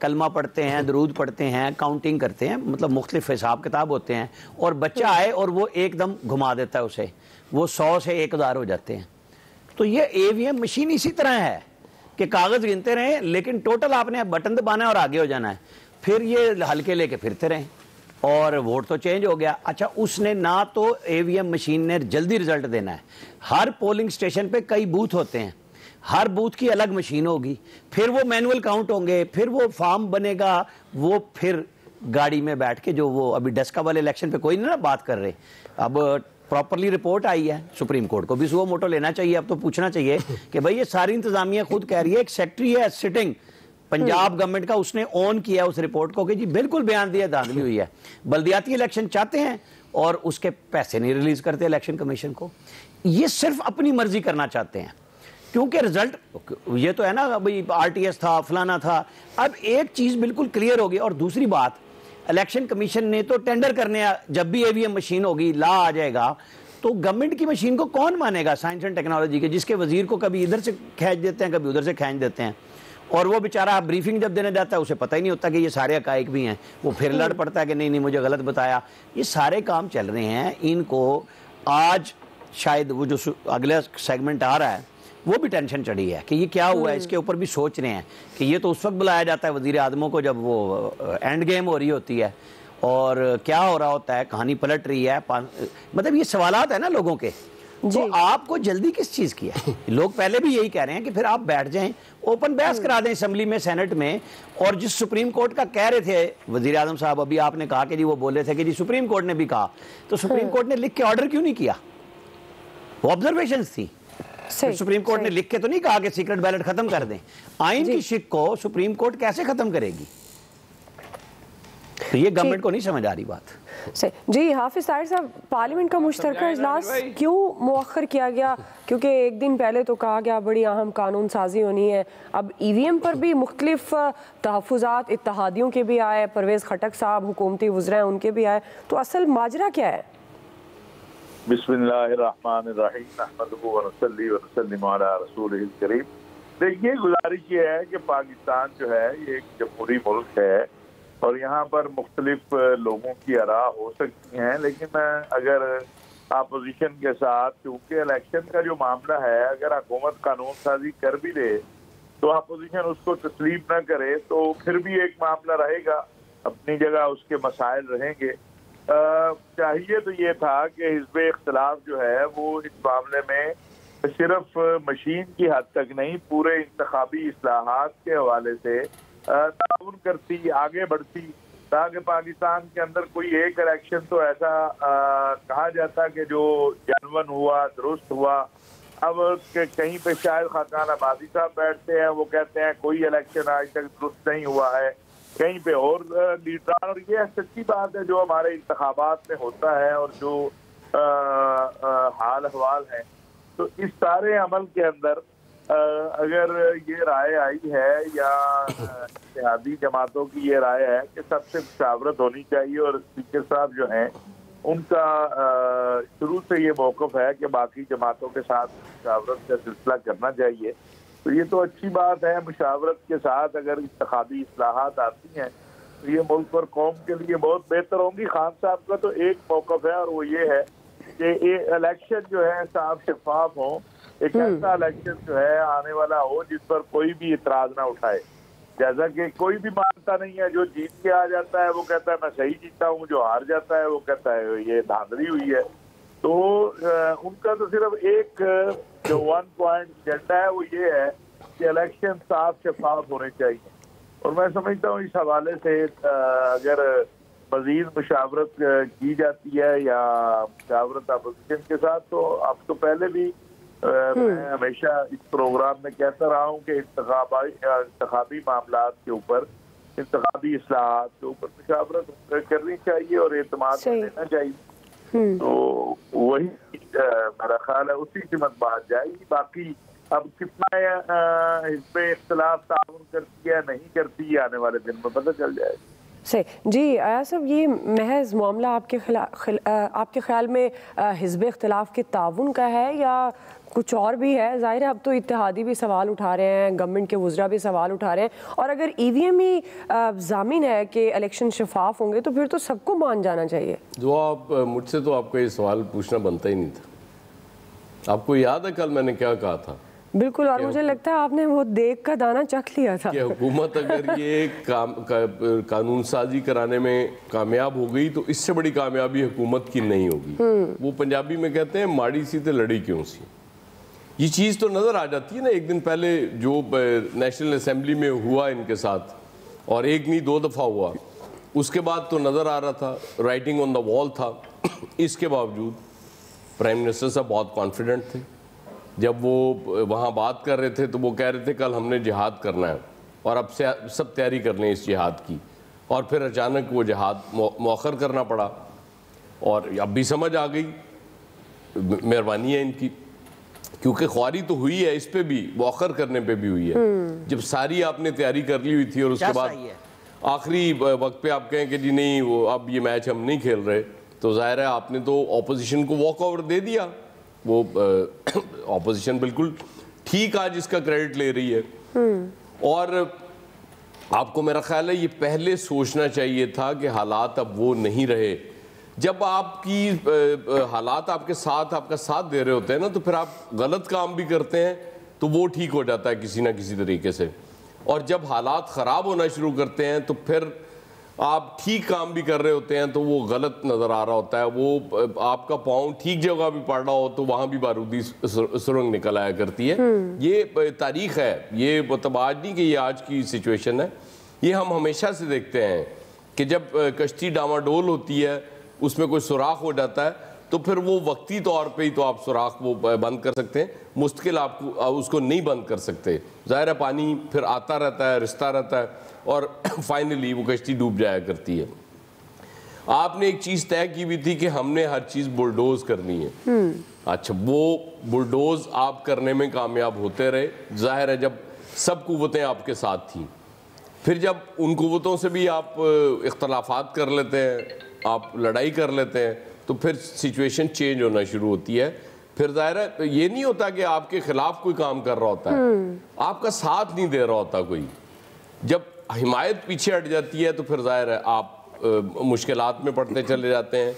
کلمہ پڑھتے ہیں، درود پڑھتے ہیں، کاؤنٹنگ کرتے ہیں، مطلب مختلف حساب کتاب ہوتے ہیں، اور بچہ آئے اور وہ ایک دم گھما دیتا ہے اسے، وہ 100 سے 1000 ہو جاتے ہیں. تو یہ AVM مشین اسی طرح ہے کہ کاغذ گنتے رہیں لیکن ٹوٹل آپ نے بٹن دبانا ہے اور آگے ہو جانا ہے، پھر یہ ہلکے لے کے پھرتے رہیں اور ووٹ تو چینج ہو گیا. اچھا اس نے نہ تو AVM مشین نے جلدی رزلٹ دینا ہے، ہر پولنگ سٹیشن پہ کئی بوتھ ہوتے ہیں، ہر بوتھ کی الگ مشین ہوگی، پھر وہ مینول کاؤنٹ ہوں گے، پھر وہ فارم بنے گا، وہ پھر گاڑی میں بیٹھ کے جو وہ ابھی ڈسکا والے الیکشن پہ کوئی نہیں نا بات کر رہے، اب پراپرلی رپورٹ آئی ہے، سپریم کورٹ کو بھی سو موٹو لینا چاہیے، اب تو پوچھنا چاہیے کہ بھائی یہ ساری انتظامیہ خود کہہ رہی ہے، ایک سیکٹری ہے سٹنگ پنجاب گورنمنٹ کا، اس نے اون کیا اس رپورٹ کو کہ جی بالکل بیان دیا دھاندلی ہوئی ہے، بلدیاتی الیکشن چاہتے ہیں اور اس کے پیسے نہیں ریلیز کرتے الیکشن کمیشن کو، یہ صرف اپنی مرضی کرنا چاہتے ہیں کیونکہ رزلٹ یہ تو ہے نا بھائی RTS تھا فلانا تھا. اب ایک چیز بالکل کلیئر ہوگی، اور دوسری بات الیکشن کمیشن نے تو ٹینڈر کرنے جب بھی AVM مشین ہوگی لا آ جائے گا تو گورنمنٹ کی مشین کو کون مانے گا سائنس اینڈ ٹیکنالوجی کے، جس کے وزیر کو کبھی ادھر سے کھینچ دیتے ہیں کبھی ادھر سے کھینچ دیتے ہیں، اور وہ بیچارہ بریفنگ جب دینے جاتا ہے اسے پتہ ہی نہیں ہوتا کہ یہ سارے حقائق بھی ہیں، وہ پھر لڑ پڑتا ہے کہ نہیں مجھے غلط بتایا. یہ سارے کام چل رہے ہیں، ان کو آج شاید وہ جو اگلا سیگمنٹ آ رہا ہے وہ بھی ٹینشن چڑھی ہے کہ یہ کیا ہوا ہے، اس کے اوپر بھی سوچ رہے ہیں کہ یہ تو اس وقت بلایا جاتا ہے وزیر اعظموں کو جب وہ اینڈ گیم ہو رہی ہوتی ہے اور کیا ہو رہا ہوتا ہے، کہانی پلٹ رہی ہے، مطلب یہ سوالات ہیں نا لوگوں کے. تو آپ کو جلدی کس چیز کی ہے؟ لوگ پہلے بھی یہی کہہ رہے ہیں کہ پھر آپ بیٹھ جائیں، اوپن بحث کرا دیں اسمبلی میں سینٹ میں، اور جس سپریم کورٹ کا کہہ رہے تھے وزیر اعظم صاحب، ابھی آپ نے کہا کہ جی وہ بول رہے تھے کہ جی سپریم کورٹ نے بھی کہا، تو سپریم کورٹ نے لکھ کے آرڈر کیوں نہیں کیا؟ وہ آبزرویشنز تھی، سپریم کورٹ نے لکھ کے تو نہیں کہا کہ سیکرٹ بیلٹ ختم کر دیں. آئین کی شک کو سپریم کورٹ کیسے ختم کرے گی؟ تو یہ گورنمنٹ کو نہیں سمجھ آ رہی بات. جی حافظ طاہر صاحب، پارلیمنٹ کا مشترکہ اجلاس کیوں مؤخر کیا گیا؟ کیونکہ ایک دن پہلے تو کہا گیا بڑی اہم قانون سازی ہونی ہے، اب EVM پر بھی مختلف تحفظات اتحادیوں کے بھی آئے، پرویز خٹک صاحب حکومتی وزراء ہیں ان کے بھی آئے، تو اصل ماجرا کیا ہے؟ بسم اللہ الرحمن الرحیم، نحمدہ ونصلی ونسلم علی رسولہ الکریم. دیکھیے گزارش یہ ہے کہ پاکستان جو ہے یہ ایک جمہوری ملک ہے اور یہاں پر مختلف لوگوں کی آراء ہو سکتی ہیں، لیکن اگر اپوزیشن کے ساتھ، کیونکہ الیکشن کا جو معاملہ ہے، اگر حکومت قانون سازی کر بھی دے تو اپوزیشن اس کو تسلیم نہ کرے تو پھر بھی ایک معاملہ رہے گا، اپنی جگہ اس کے مسائل رہیں گے. چاہیے تو یہ تھا کہ حزب اختلاف جو ہے وہ اس معاملے میں صرف مشین کی حد تک نہیں، پورے انتخابی اصلاحات کے حوالے سے تعاون کرتی، آگے بڑھتی، تاکہ پاکستان کے اندر کوئی ایک الیکشن تو ایسا کہا جاتا کہ جو جنون ہوا، درست ہوا. اب کہیں پہ شاید خاقان عبادی صاحب بیٹھتے ہیں، وہ کہتے ہیں کوئی الیکشن آج تک درست نہیں ہوا ہے، کہیں پہ اور لیڈران، اور یہ سچی بات ہے جو ہمارے انتخابات میں ہوتا ہے اور جو حال احوال ہیں. تو اس سارے عمل کے اندر اگر یہ رائے آئی ہے یا اتحادی جماعتوں کی یہ رائے ہے کہ سب سے مشاورت ہونی چاہیے، اور اسپیکر صاحب جو ہیں ان کا شروع سے یہ موقف ہے کہ باقی جماعتوں کے ساتھ مشاورت کا سلسلہ کرنا چاہیے، تو یہ تو اچھی بات ہے. مشاورت کے ساتھ اگر انتخابی اصلاحات آتی ہیں تو یہ ملک اور قوم کے لیے بہت بہتر ہوں گی. خان صاحب کا تو ایک موقف ہے اور وہ یہ ہے کہ یہ الیکشن جو ہے صاف شفاف ہو، ایک ایسا الیکشن جو ہے آنے والا ہو جس پر کوئی بھی اعتراض نہ اٹھائے. جیسا کہ کوئی بھی مانتا نہیں ہے، جو جیت کے آ جاتا ہے وہ کہتا ہے میں صحیح جیتا ہوں، جو ہار جاتا ہے وہ کہتا ہے یہ دھاندلی ہوئی ہے. تو ان کا تو صرف ایک جو 1 پوائنٹ ایجنڈا ہے وہ یہ ہے کہ الیکشن صاف شفاف ہونے چاہیے. اور میں سمجھتا ہوں اس حوالے سے اگر مزید مشاورت کی جاتی ہے یا مشاورت اپوزیشن کے ساتھ، تو اب تو پہلے بھی میں ہمیشہ اس پروگرام میں کہتا رہا ہوں کہ انتخابی معاملات کے اوپر، انتخابی اصلاحات کے اوپر مشاورت کرنی چاہیے اور اعتماد دینا چاہیے. تو وہی میرا خیال ہے اسی سمت بات جائے گی. باقی اب کتنا حزب اختلاف تعاون کرتی ہے نہیں کرتی آنے والے دن میں پتہ چل جائے گا. صحیح. جی ایاز صاحب، یہ محض معاملہ آپ کے خیال میں حزب اختلاف کے تعاون کا ہے یا کچھ اور بھی ہے. ظاہر ہے اب تو اتحادی بھی سوال اٹھا رہے ہیں, گورنمنٹ کے وزراء بھی سوال اٹھا رہے ہیں, اور اگر ای وی ایم ہی ضامن ہے کہ الیکشن شفاف ہوں گے تو پھر تو سب کو مان جانا چاہیے. جو آپ مجھ سے تو آپ کو یہ سوال پوچھنا بنتا ہی نہیں تھا. آپ کو یاد ہے کل میں نے کیا کہا تھا؟ بالکل, اور مجھے لگتا ہے آپ نے وہ دیگ کا دانہ چکھ لیا تھا کہ حکومت اگر یہ قانون سازی کرانے میں کامیاب ہو گئی تو اس سے بڑی کامیابی حکومت کی نہیں ہوگی. وہ پنجابی میں کہتے ہیں ماڑی سی تے لڑی کیوں سی. یہ چیز تو نظر آ جاتی ہے نا. ایک دن پہلے جو نیشنل اسمبلی میں ہوا ان کے ساتھ, اور ایک نہیں 2 دفعہ ہوا, اس کے بعد تو نظر آ رہا تھا, رائٹنگ آن دا وال تھا. اس کے باوجود پرائم منسٹر صاحب بہت کانفیڈنٹ تھے. جب وہ وہاں بات کر رہے تھے تو وہ کہہ رہے تھے کل ہم نے جہاد کرنا ہے اور اب سے سب تیاری کر لیں اس جہاد کی. اور پھر اچانک وہ جہاد مؤخر کرنا پڑا, اور اب بھی سمجھ آ گئی. مہربانی ہے ان کی, کیونکہ خواری تو ہوئی ہے, اس پہ بھی مؤخر کرنے پہ بھی ہوئی ہے. جب ساری آپ نے تیاری کر لی ہوئی تھی اور اس کے بعد آخری وقت پہ آپ کہیں کہ جی نہیں وہ اب یہ میچ ہم نہیں کھیل رہے, تو ظاہر ہے آپ نے تو اپوزیشن کو واک اوور دے دیا. وہ اپوزیشن بالکل ٹھیک آج اس کا کریڈٹ لے رہی ہے. اور آپ کو میرا خیال ہے یہ پہلے سوچنا چاہیے تھا کہ حالات اب وہ نہیں رہے. جب آپ کی حالات آپ کے ساتھ آپ کا ساتھ دے رہے ہوتے ہیں نا, تو پھر آپ غلط کام بھی کرتے ہیں تو وہ ٹھیک ہو جاتا ہے کسی نہ کسی طریقے سے. اور جب حالات خراب ہونا شروع کرتے ہیں تو پھر آپ ٹھیک کام بھی کر رہے ہوتے ہیں تو وہ غلط نظر آ رہا ہوتا ہے. وہ آپ کا پاؤں ٹھیک جگہ بھی پڑ رہا ہو تو وہاں بھی بارودی سرنگ نکل آیا کرتی ہے. یہ تاریخ ہے, یہ مطلب آج نہیں کہ یہ آج کی سچویشن ہے. یہ ہم ہمیشہ سے دیکھتے ہیں کہ جب کشتی ڈاواڈول ہوتی ہے, اس میں کوئی سوراخ ہو جاتا ہے تو پھر وہ وقتی طور پہ ہی تو آپ سوراخ وہ بند کر سکتے ہیں, مستقل آپ اس کو نہیں بند کر سکتے. ظاہر ہے پانی پھر آتا رہتا ہے, رستا رہتا ہے, اور فائنلی وہ کشتی ڈوب جایا کرتی ہے. آپ نے ایک چیز طے کی بھی تھی کہ ہم نے ہر چیز بلڈوز کرنی ہے. اچھا, وہ بلڈوز آپ کرنے میں کامیاب ہوتے رہے. ظاہر ہے جب سب قوتیں آپ کے ساتھ تھیں, پھر جب ان قوتوں سے بھی آپ اختلافات کر لیتے ہیں, آپ لڑائی کر لیتے ہیں, تو پھر سچویشن چینج ہونا شروع ہوتی ہے. پھر ظاہر ہے یہ نہیں ہوتا کہ آپ کے خلاف کوئی کام کر رہا ہوتا ہے, آپ کا ساتھ نہیں دے رہا ہوتا کوئی. جب حمایت پیچھے ہٹ جاتی ہے تو پھر ظاہر ہے آپ مشکلات میں پڑتے چلے جاتے ہیں.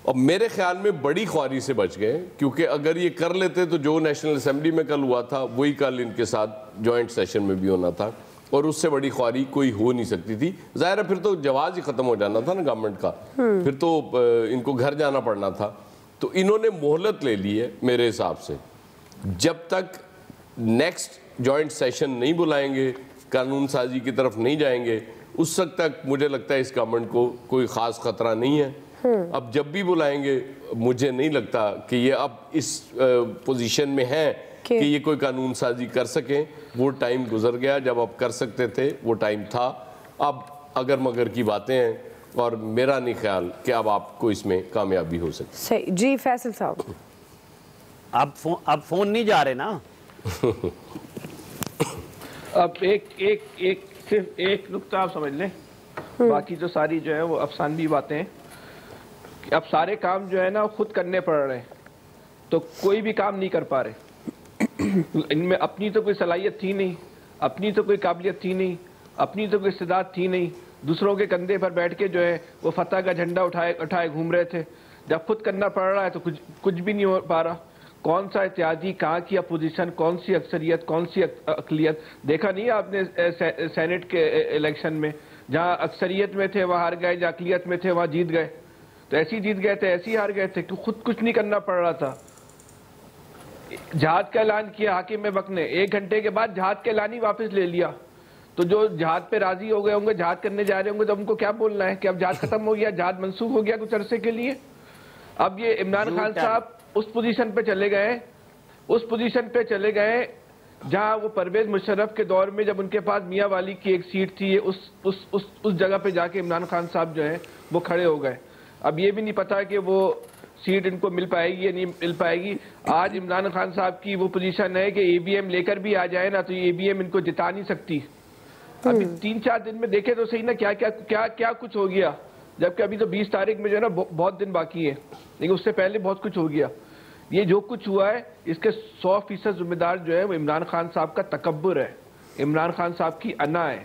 اب میرے خیال میں بڑی خواری سے بچ گئے, کیونکہ اگر یہ کر لیتے تو جو نیشنل اسمبلی میں کل ہوا تھا وہی کل ان کے ساتھ جوائنٹ سیشن میں بھی ہونا تھا, اور اس سے بڑی خواری کوئی ہو نہیں سکتی تھی. ظاہر ہے پھر تو جواز ہی ختم ہو جانا تھا نا گورنمنٹ کا, پھر تو ان کو گھر جانا پڑنا تھا. تو انہوں نے مہلت لے لی ہے میرے حساب سے. جب تک نیکسٹ جوائنٹ سیشن نہیں بلائیں گے, قانون سازی کی طرف نہیں جائیں گے, اس وقت تک مجھے لگتا ہے اس گورنمنٹ کو کوئی خاص خطرہ نہیں ہے. اب جب بھی بلائیں گے مجھے نہیں لگتا کہ یہ اب اس پوزیشن میں ہیں کہ یہ کوئی قانون سازی کر سکیں. وہ ٹائم گزر گیا جب آپ کر سکتے تھے, وہ ٹائم تھا. اب اگر مگر کی باتیں ہیں, اور میرا نہیں خیال کہ اب آپ کو اس میں کامیابی ہو سکتی. صحیح جی. فیصل صاحب, اب فون نہیں جا رہے نا. اب صرف ایک نقطہ آپ سمجھ لیں, باقی جو ساری جو ہے وہ افسانوی باتیں ہیں. اب سارے کام جو ہے نا خود کرنے پڑ رہے ہیں, تو کوئی بھی کام نہیں کر پا رہے. ان میں اپنی تو کوئی صلاحیت تھی نہیں, اپنی تو کوئی قابلیت تھی نہیں, اپنی تو کوئی استعداد تھی نہیں. دوسروں کے کندھے پر بیٹھ کے جو ہے وہ فتح کا جھنڈا اٹھائے گھوم رہے تھے. جب خود کرنا پڑ رہا ہے تو کچھ بھی نہیں ہو پا رہا. کون سا اتحادی, کہاں کی اپوزیشن, کون سی اکثریت, کون سی اقلیت. دیکھا نہیں آپ نے سینٹ کے الیکشن میں, جہاں اکثریت میں تھے وہاں ہار گئے, جہاں اقلیت میں تھے وہاں جیت گئے. تو ایسی جیت گئے تھے, ایسی ہار گئے تھے کہ خود کچھ نہیں کرنا پڑ رہا تھا. جہاد کا اعلان کیا حاکم وقت نے, 1 گھنٹے کے بعد جہاد کا اعلان ہی واپس لے لیا. تو جو جہاد پہ راضی ہو گئے ہوں گے, جہاد کرنے جا رہے ہوں گے, تو ان کو کیا بولنا ہے کہ اب جہاد ختم ہو گیا, جہاد منسوخ ہو گیا کچھ عرصے کے لیے. اب یہ عمران خان صاحب اس پوزیشن پہ چلے گئے جہاں وہ پرویز مشرف کے دور میں جب ان کے پاس میاں والی کی ایک سیٹ تھی, اس جگہ پہ جا کے عمران خان صاحب جو ہیں وہ کھڑے ہو گئے. اب یہ بھی نہیں پتا کہ وہ سیٹ ان کو مل پائے گی یا نہیں مل پائے گی. آج عمران خان صاحب کی وہ پوزیشن ہے کہ اے بی ایم لے کر بھی آ جائے نا تو یہ اے بی ایم ان کو جتا نہیں سکتی. ابھی 3-4 دن میں دیکھے تو صحیح نا کیا کچھ ہو گیا, جبکہ ابھی تو 20 تاریخ میں جو ہے نا بہت دن باقی ہے, لیکن اس سے پہلے بہت کچھ ہو گیا. یہ جو کچھ ہوا ہے اس کے 100% ذمہ دار جو ہے وہ عمران خان صاحب کا تکبر ہے، عمران خان صاحب کی انا ہے،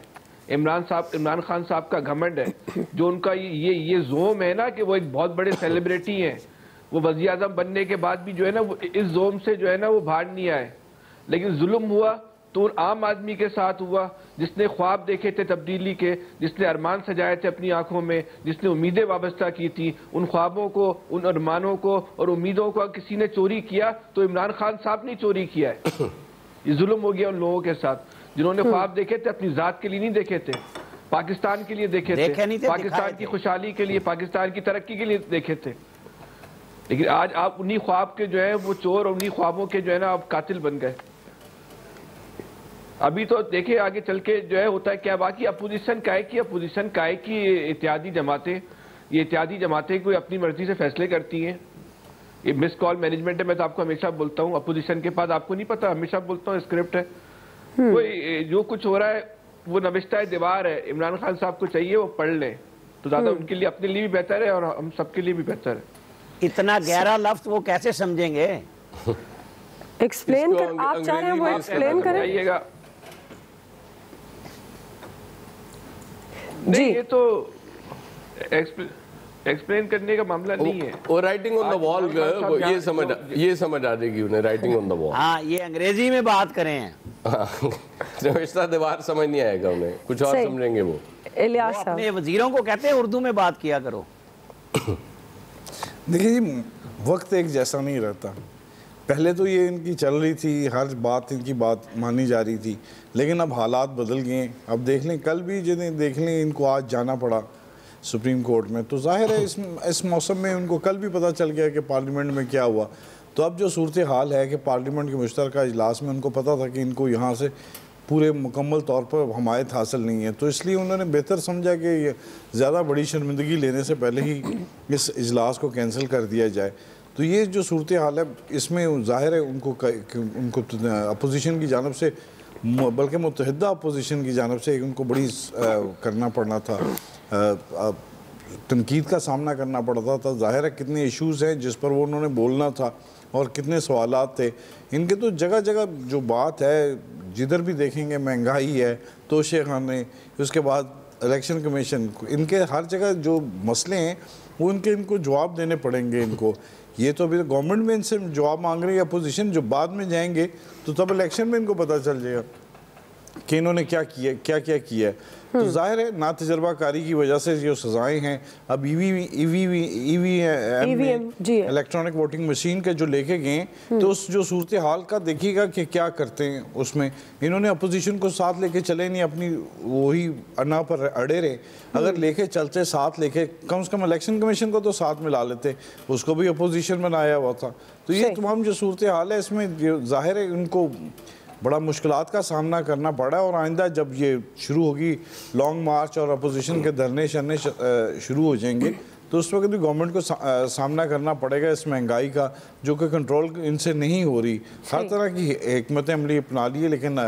عمران خان صاحب کا گھمنڈ ہے، جو ان کا یہ زوم ہے نا کہ وہ ایک بہت بڑے سیلیبریٹی ہیں، وہ وزیر اعظم بننے کے بعد بھی جو ہے نا وہ اس زوم سے جو ہے نا وہ باہر نہیں آئے. لیکن ظلم ہوا تو عام آدمی کے ساتھ ہوا، جس نے خواب دیکھے تھے تبدیلی کے، جس نے ارمان سجائے تھے اپنی آنکھوں میں، جس نے امیدیں وابستہ کی تھی، ان خوابوں کو، ان ارمانوں کو اور امیدوں کو کسی نے چوری کیا تو عمران خان صاحب نے چوری کیا ہے. یہ ظلم ہو گیا ان لوگوں کے ساتھ جنہوں نے خواب دیکھے تھے، اپنی ذات کے لیے نہیں دیکھے تھے، پاکستان کے لیے دیکھے تھے، پاکستان کی خوشحالی کے لیے، پاکستان کی ترقی کے لیے دیکھے تھے. لیکن آج آپ انہی خواب کے جو ہے وہ چور، اور انہی خوابوں کے جو ہے نا آپ قاتل بن گئے. ابھی تو دیکھیں آگے چل کے جو ہے ہوتا ہے کیا. باقی اپوزیشن کائے کی اتحادی جماعتیں، یہ اتحادی جماعتیں کوئی اپنی مرضی سے فیصلے کرتی ہیں. یہ مس کال مینجمنٹ ہے. میں تو آپ کو ہمیشہ بولتا ہوں اپوزیشن کے پاس آپ کو نہیں پتا، ہمیشہ بولتا ہوں اسکرپٹ ہے. کوئی جو کچھ ہو رہا ہے وہ نوشتہ دیوار ہے. عمران خان صاحب کو چاہیے وہ پڑھ لیں تو زیادہ ان کے لیے، اپنے لیے بھی بہتر ہے اور ہم سب کے لیے بھی بہتر ہے. اتنا گہرا لفظ وہ کیسے سمجھیں گے؟ ایکسپلین کر، آپ چاہ رہے ہیں وہ ایکسپلین کریں گا. نہیں یہ تو ایکسپلین کرنے کا معاملہ نہیں ہے. وہ رائٹنگ آن دا وال یہ سمجھ آ جائے گی انہیں، رائٹنگ آن دا وال. ہاں یہ انگریزی میں بات کریں ہیں، نوشتہ دیوار سمجھ نہیں آئے گا انہیں، کچھ اور سمجھیں گے. وہ الیاس اپنے وزیروں کو کہتے ہیں اردو میں بات کیا کرو. دیکھیے جی وقت ایک جیسا نہیں رہتا. پہلے تو یہ ان کی چل رہی تھی، ہر بات ان کی بات مانی جا رہی تھی، لیکن اب حالات بدل گئے. اب دیکھ لیں کل بھی جنہیں دیکھ لیں ان کو آج جانا پڑا سپریم کورٹ میں، تو ظاہر ہے اس موسم میں ان کو کل بھی پتہ چل گیا کہ پارلیمنٹ میں کیا ہوا. تو اب جو صورتحال ہے کہ پارلیمنٹ کے مشترکہ اجلاس میں ان کو پتہ تھا کہ ان کو یہاں سے پورے مکمل طور پر حمایت حاصل نہیں ہے، تو اس لیے انہوں نے بہتر سمجھا کہ یہ زیادہ بڑی شرمندگی لینے سے پہلے ہی اس اجلاس کو کینسل کر دیا جائے. تو یہ جو صورتحال ہے اس میں ظاہر ہے ان کو اپوزیشن کی جانب سے، بلکہ متحدہ اپوزیشن کی جانب سے ان کو بڑی کرنا پڑنا تھا، تنقید کا سامنا کرنا پڑتا تھا. ظاہر ہے کتنے ایشوز ہیں جس پر وہ انہوں نے بولنا تھا اور کتنے سوالات تھے ان کے. تو جگہ جگہ جو بات ہے جدھر بھی دیکھیں گے مہنگائی ہے، توشے خانے، اس کے بعد الیکشن کمیشن، ان کے ہر جگہ جو مسئلے ہیں وہ ان کو جواب دینے پڑیں گے ان کو. یہ تو ابھی گورنمنٹ میں ان سے جواب مانگ رہی ہے اپوزیشن، جو بعد میں جائیں گے تو تب الیکشن میں ان کو پتہ چل جائے گا کہ انہوں نے کیا کیا ہے. تو ظاہر ہے نا تجربہ کاری کی وجہ سے جو سزائیں ہیں. اب ای وی ایم الیکٹرانک ووٹنگ مشین کے جو لے کے گئے، تو اس جو صورتحال کا دیکھیے گا کہ کیا کرتے ہیں. اس میں انہوں نے اپوزیشن کو ساتھ لے کے چلے نہیں، اپنی وہی انا پر اڑے رہے. اگر لے کے چلتے ساتھ لے کے، کم سے کم الیکشن کمیشن کو تو ساتھ ملا لیتے، اس کو بھی اپوزیشن بنایا ہوا تھا. تو یہ تمام جو صورتحال ہے اس میں ظاہر ہے ان کو بڑا مشکلات کا سامنا کرنا پڑا ہے. اور آئندہ جب یہ شروع ہوگی لانگ مارچ اور اپوزیشن کے دھرنے شرنے شروع ہو جائیں گے، تو اس وقت بھی گورنمنٹ کو سامنا کرنا پڑے گا اس مہنگائی کا، جو کہ کنٹرول ان سے نہیں ہو رہی. ہر طرح کی حکمت عملی اپنا لی ہے لیکن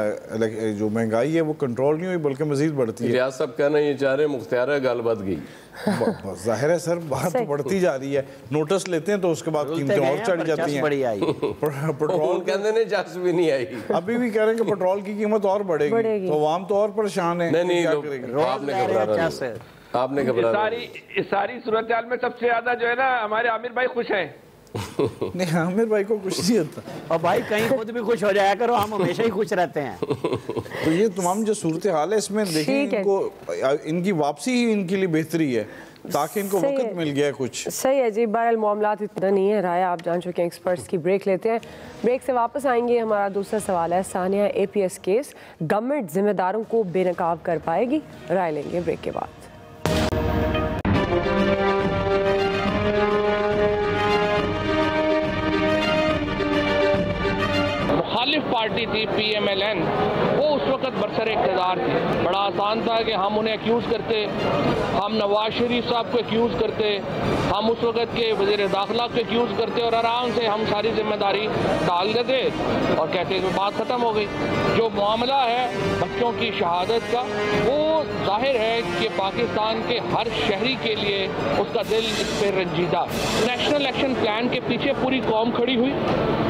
جو مہنگائی ہے وہ کنٹرول نہیں ہوئی بلکہ مزید بڑھتی ہے. ریاض صاحب کہنا یہ چاہ رہے ہیں مختار ہے گال بات گئی. ظاہر ہے سر بات تو بڑھتی جا رہی ہے. نوٹس لیتے ہیں تو اس کے بعد قیمتیں اور چڑھ جاتی ہیں. پٹرول کہتے ہیں جس بھی نہیں آئی، ابھی بھی کہہ رہے ہیں کہ پٹرول کی قیمت اور بڑھے گی، تو عوام تو اور پریشان ہے. نہیں آپ نے گھبرانا اس ساری صورتحال میں سب سے زیادہ جو ہے نا ہمارے عامر بھائی خوش ہیں. نہیں عامر بھائی کو خوش نہیں ہوتا. اور بھائی کہیں خود بھی خوش ہو جایا کرو، ہم ہمیشہ ہی خوش رہتے ہیں. تو یہ تمام جو صورتحال ہے اس میں دیکھیں ان کی واپسی ہی ان کے لیے بہتری ہے تاکہ ان کو وقت مل گیا کچھ. صحیح ہے جی. بہرحال معاملات اتنا نہیں ہے. رائے آپ جان چکے ہیں ایکسپرٹس کی. بریک لیتے ہیں، بریک سے واپس آئیں گے. ہمارا دوسرا سوال ہے ثانیہ اے پی ایس کیس گورنمنٹ ذمہ داروں کو بے نقاب کر پائے گی؟ رائے لیں گے بریک کے بعد. مخالف پارٹی تھی PMLN, وہ اس وقت برسر اقتدار تھی. بڑا آسان تھا کہ ہم انہیں ایکیوز کرتے, ہم نواز شریف صاحب کو ایکیوز کرتے, ہم اس وقت کے وزیر داخلہ کو ایکیوز کرتے اور آرام سے ہم ساری ذمہ داری ڈال دیتے اور کہتے کہ بات ختم ہو گئی. جو معاملہ ہے بچوں کی شہادت کا, وہ ظاہر ہے کہ پاکستان کے ہر شہری کے لیے اس کا دل اس پہ رنجیدہ. نیشنل ایکشن پلان کے پیچھے پوری قوم کھڑی ہوئی,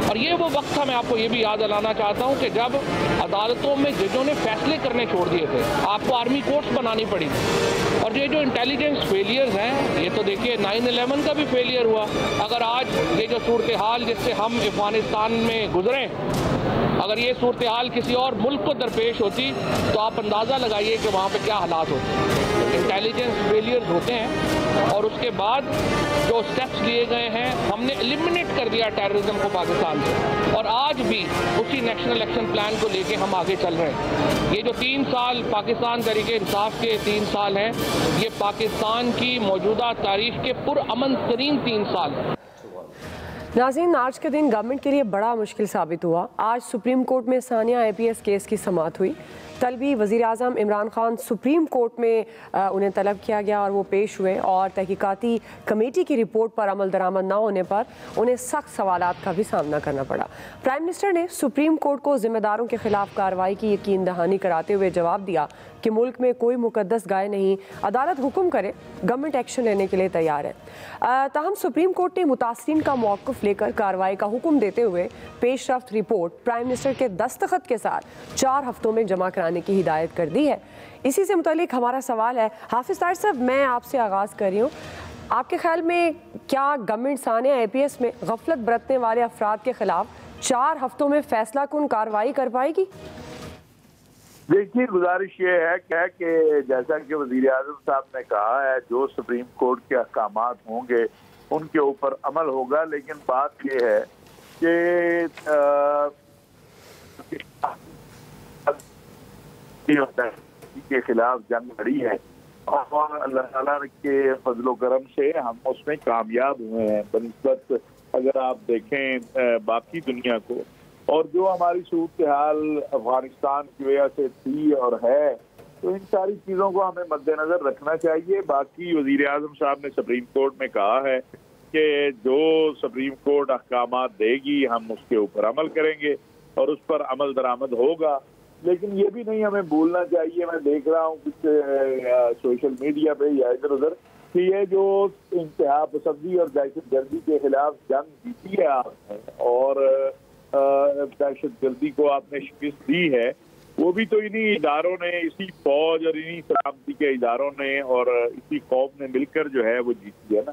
اور یہ وہ وقت تھا, میں آپ کو یہ بھی یاد دلانا چاہتا ہوں کہ جب عدالتوں میں ججوں نے فیصلے کرنے چھوڑ دیے تھے, آپ کو آرمی کورٹس بنانی پڑی تھی. اور یہ جو انٹیلیجنس فیلیئرز ہیں, یہ تو دیکھیے 9/11 کا بھی فیلیئر ہوا. اگر آج یہ جو صورتحال جس سے ہم افغانستان میں گزرے, اگر یہ صورتحال کسی اور ملک کو درپیش ہوتی تو آپ اندازہ لگائیے کہ وہاں پہ کیا حالات ہوتے. انٹیلیجنس فیلیئرز ہوتے ہیں, اور اس کے بعد جو سٹیپس لیے گئے ہیں, ہم نے ایلیمنیٹ کر دیا ٹیررزم کو پاکستان سے, اور آج بھی اسی نیشنل ایکشن پلان کو لے کے ہم آگے چل رہے ہیں. یہ جو 3 سال پاکستان تحریک انصاف کے 3 سال ہیں, یہ پاکستان کی موجودہ تاریخ کے پرامن ترین 3 سال ہیں. ناظرین, آج کے دن گورنمنٹ کے لیے بڑا مشکل ثابت ہوا. آج سپریم کورٹ میں ثانیہ IPS کیس کی سماعت ہوئی. طلبی وزیر اعظم عمران خان سپریم کورٹ میں انہیں طلب کیا گیا اور وہ پیش ہوئے, اور تحقیقاتی کمیٹی کی رپورٹ پر عمل درآمد نہ ہونے پر انہیں سخت سوالات کا بھی سامنا کرنا پڑا. پرائم منسٹر نے سپریم کورٹ کو ذمہ داروں کے خلاف کارروائی کی یقین دہانی کراتے ہوئے جواب دیا کہ ملک میں کوئی مقدس گائے نہیں, عدالت حکم کرے گورنمنٹ ایکشن لینے کے لیے تیار ہے. تاہم سپریم کورٹ نے متاثرین کا موقف لے کر کارروائی کا حکم دیتے ہوئے پیش رفت رپورٹ پرائم منسٹر کے دستخط کے ساتھ 4 ہفتوں میں جمع کرانے کی ہدایت کر دی ہے. اسی سے متعلق ہمارا سوال ہے, حافظ طاہر صاحب, میں آپ سے آغاز کر رہی ہوں. آپ کے خیال میں کیا گورنمنٹ ثانیہ IPS میں غفلت برتنے والے افراد کے خلاف 4 ہفتوں میں فیصلہ کن کارروائی کر پائے گی؟ دیکھیے, گزارش یہ ہے کہ جیسا کہ وزیر اعظم صاحب نے کہا ہے, جو سپریم کورٹ کے احکامات ہوں گے ان کے اوپر عمل ہوگا. لیکن بات یہ ہے کہ کے خلاف جنگ لڑی ہے, اور اللہ تعالیٰ کے فضل و کرم سے ہم اس میں کامیاب ہوئے ہیں بنسبت اگر آپ دیکھیں باقی دنیا کو. اور جو ہماری صورتحال افغانستان کی وجہ سے تھی اور ہے, تو ان ساری چیزوں کو ہمیں مد نظر رکھنا چاہیے. باقی وزیر اعظم صاحب نے سپریم کورٹ میں کہا ہے کہ جو سپریم کورٹ احکامات دے گی ہم اس کے اوپر عمل کریں گے اور اس پر عمل درآمد ہوگا. لیکن یہ بھی نہیں ہمیں بھولنا چاہیے, میں دیکھ رہا ہوں کچھ سوشل میڈیا پہ یا ادھر ادھر, کہ یہ جو انتہا پسندی اور دہشت گردی کے خلاف جنگ جیتی ہے آپ نے, اور دہشت گردی کو آپ نے شکست دی ہے, وہ بھی تو انہی اداروں نے, اسی فوج اور انہی سلامتی کے اداروں نے اور اسی قوم نے مل کر جو ہے وہ جیتی ہے نا.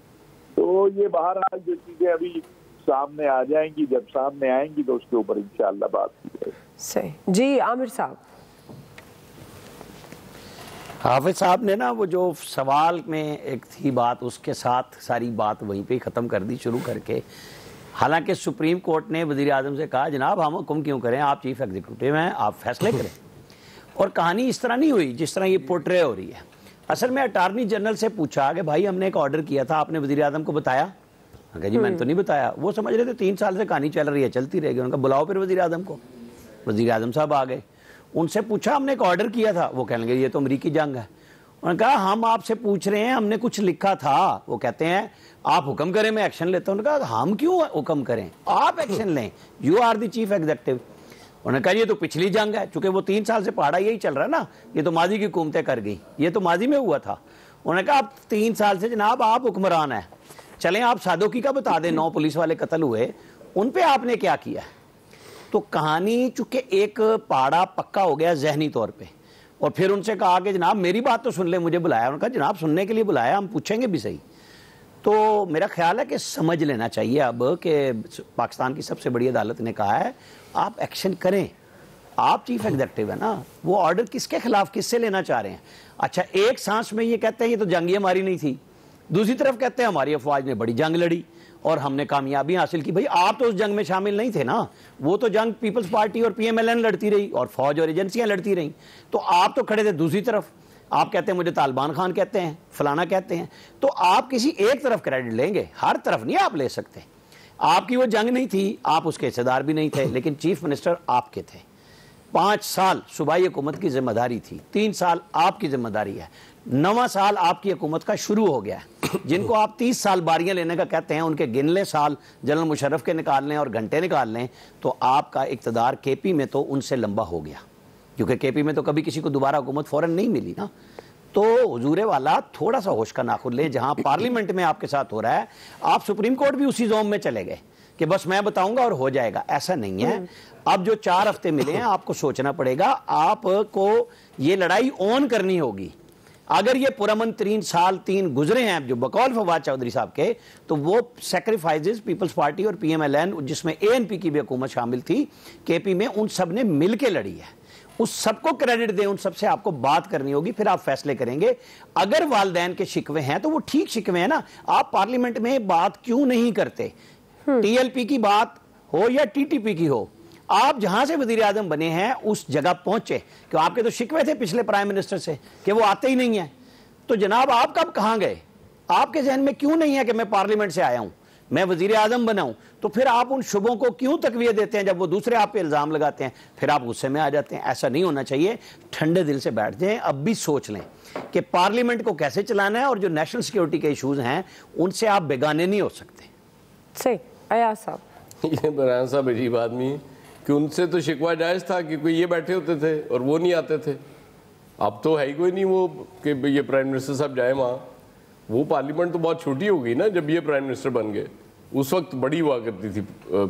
تو یہ بہرحال جو چیزیں ابھی سامنے آ جائیں گی, جب سامنے آئیں گی تو اس کے اوپر انشاءاللہ بات کی جائے. صحیح. جی عامر صاحب. حافظ صاحب نے نا وہ جو سوال میں ایک تھی بات, اس کے ساتھ ساری بات وہیں پہ ختم کر دی شروع کر کے. حالانکہ سپریم کورٹ نے وزیر اعظم سے کہا جناب ہم حکم کیوں کریں, آپ چیف ایگزیکٹو ہیں, آپ فیصلے کریں. اور کہانی اس طرح نہیں ہوئی جس طرح یہ پورٹرے ہو رہی ہے. اصل میں اٹارنی جنرل سے پوچھا کہ بھائی ہم نے ایک آرڈر کیا تھا, آپ نے وزیر اعظم کو بتایا؟ کہ جی میں نے تو نہیں بتایا. وہ سمجھ رہے تھے 3 سال سے کہانی چل رہی ہے, چلتی رہے گی. ان کا بلاؤ پھر وزیر اعظم کو. وزیر اعظم صاحب آ گئے, ان سے پوچھا ہم نے ایک آرڈر کیا تھا, وہ کہنے لگے یہ تو امریکی جنگ ہے. انہوں نے کہا ہم آپ سے پوچھ رہے ہیں, ہم نے کچھ لکھا تھا. وہ کہتے ہیں آپ حکم کریں میں ایکشن لیتا ہوں. انہوں نے کہا ہم کیوں حکم کریں, آپ ایکشن لیں, you are the chief executive. انہوں نے کہا یہ تو پچھلی جنگ ہے, چونکہ وہ 3 سال سے پہاڑا یہی چل رہا ہے نا, یہ تو ماضی کی حکومتیں کر گئی, یہ تو ماضی میں ہوا تھا. انہوں نے کہا اب 3 سال سے جناب آپ حکمران ہیں, چلیں آپ سادوکی کا بتا دیں, 9 پولیس والے قتل ہوئے, ان پہ آپ نے کیا کیا ہے. تو کہانی چونکہ ایک پہاڑا پکا ہو گیا ذہنی طور پہ. اور پھر ان سے کہا کہ جناب میری بات تو سن لیں, مجھے بلایا. انہوں نے کہا جناب سننے کے لیے بلایا, ہم پوچھیں گے بھی صحیح. تو میرا خیال ہے کہ سمجھ لینا چاہیے اب کہ پاکستان کی سب سے بڑی عدالت نے کہا ہے آپ ایکشن کریں, آپ چیف ایگزیکٹو ہے نا. وہ آرڈر کس کے خلاف, کس سے لینا چاہ رہے ہیں؟ اچھا ایک سانس میں یہ کہتے ہیں یہ تو جنگ ہماری نہیں تھی, دوسری طرف کہتے ہیں ہماری افواج نے بڑی جنگ لڑی اور ہم نے کامیابی حاصل کی. بھئی آپ تو اس جنگ میں شامل نہیں تھے نا, وہ تو جنگ پیپلز پارٹی اور PMLN لڑتی رہی اور فوج اور ایجنسیاں لڑتی رہیں. تو آپ تو کھڑے تھے دوسری طرف, آپ کہتے ہیں مجھے طالبان خان کہتے ہیں, فلانا کہتے ہیں. تو آپ کسی ایک طرف کریڈٹ لیں گے, ہر طرف نہیں آپ لے سکتے. آپ کی وہ جنگ نہیں تھی, آپ اس کے حصے دار بھی نہیں تھے, لیکن چیف منسٹر آپ کے تھے. 5 سال صوبائی حکومت کی ذمہ داری تھی, 3 سال آپ کی ذمہ داری ہے, 9واں سال آپ کی حکومت کا شروع ہو گیا ہے. جن کو آپ 30 سال باریاں لینے کا کہتے ہیں, ان کے گن لیں سال, جنرل مشرف کے نکال لیں اور گھنٹے نکال لیں, تو آپ کا اقتدار کے پی میں تو ان سے لمبا ہو گیا, کیونکہ کے پی میں تو کبھی کسی کو دوبارہ حکومت فوراً نہیں ملی نا. تو حضور والا تھوڑا سا ہوش کا ناخن لیں. جہاں پارلیمنٹ میں آپ کے ساتھ ہو رہا ہے, آپ سپریم کورٹ بھی اسی زوم میں چلے گئے کہ بس میں بتاؤں گا اور ہو جائے گا. ایسا نہیں ہے. اب جو 4 ہفتے ملے ہیں, آپ کو سوچنا پڑے گا, آپ کو یہ لڑائی اون کرنی ہوگی. اگر یہ پرامن 3 سال 3 گزرے ہیں جو بقول فواد چودھری صاحب کے, تو وہ سیکریفائزز پیپلز پارٹی اور پی ایم ایل این, جس میں اے این پی کی بھی حکومت شامل تھی کے پی میں, ان سب نے مل کے لڑی ہے. اس سب کو کریڈٹ دیں, ان سب سے آپ کو بات کرنی ہوگی, پھر آپ فیصلے کریں گے. اگر والدین کے شکوے ہیں تو وہ ٹھیک شکوے ہیں نا, آپ پارلیمنٹ میں بات کیوں نہیں کرتے؟ ٹی ایل پی کی بات ہو یا ٹی ٹی پی کی ہو, آپ جہاں سے وزیر اعظم بنے ہیں اس جگہ پہنچے. کہ آپ کے تو شکوے تھے پچھلے پرائم منسٹر سے کہ وہ آتے ہی نہیں ہیں, تو جناب آپ کب کہاں گئے؟ آپ کے ذہن میں کیوں نہیں ہے کہ میں پارلیمنٹ سے آیا ہوں, میں وزیر اعظم بنا ہوں؟ تو پھر آپ ان شبوں کو کیوں تقویت دیتے ہیں؟ جب وہ دوسرے آپ پہ الزام لگاتے ہیں پھر آپ غصے میں آ جاتے ہیں. ایسا نہیں ہونا چاہیے. ٹھنڈے دل سے بیٹھ جائیں, اب بھی سوچ لیں کہ پارلیمنٹ کو کیسے چلانا ہے, اور جو نیشنل سیکیورٹی کے ایشوز ہیں ان سے آپ بیگانے نہیں ہو سکتے. صحیح. ایاز صاحب, یہ برہان صاحب عجیب آدمی کہ ان سے تو شکوہ جائز تھا کہ کوئی یہ بیٹھے ہوتے تھے اور وہ نہیں آتے تھے. اب تو ہے ہی کوئی نہیں وہ کہ یہ پرائم منسٹر صاحب جائیں وہاں. وہ پارلیمنٹ تو بہت چھوٹی ہو گئی نا جب یہ پرائم منسٹر بن گئے. اس وقت بڑی ہوا کرتی تھی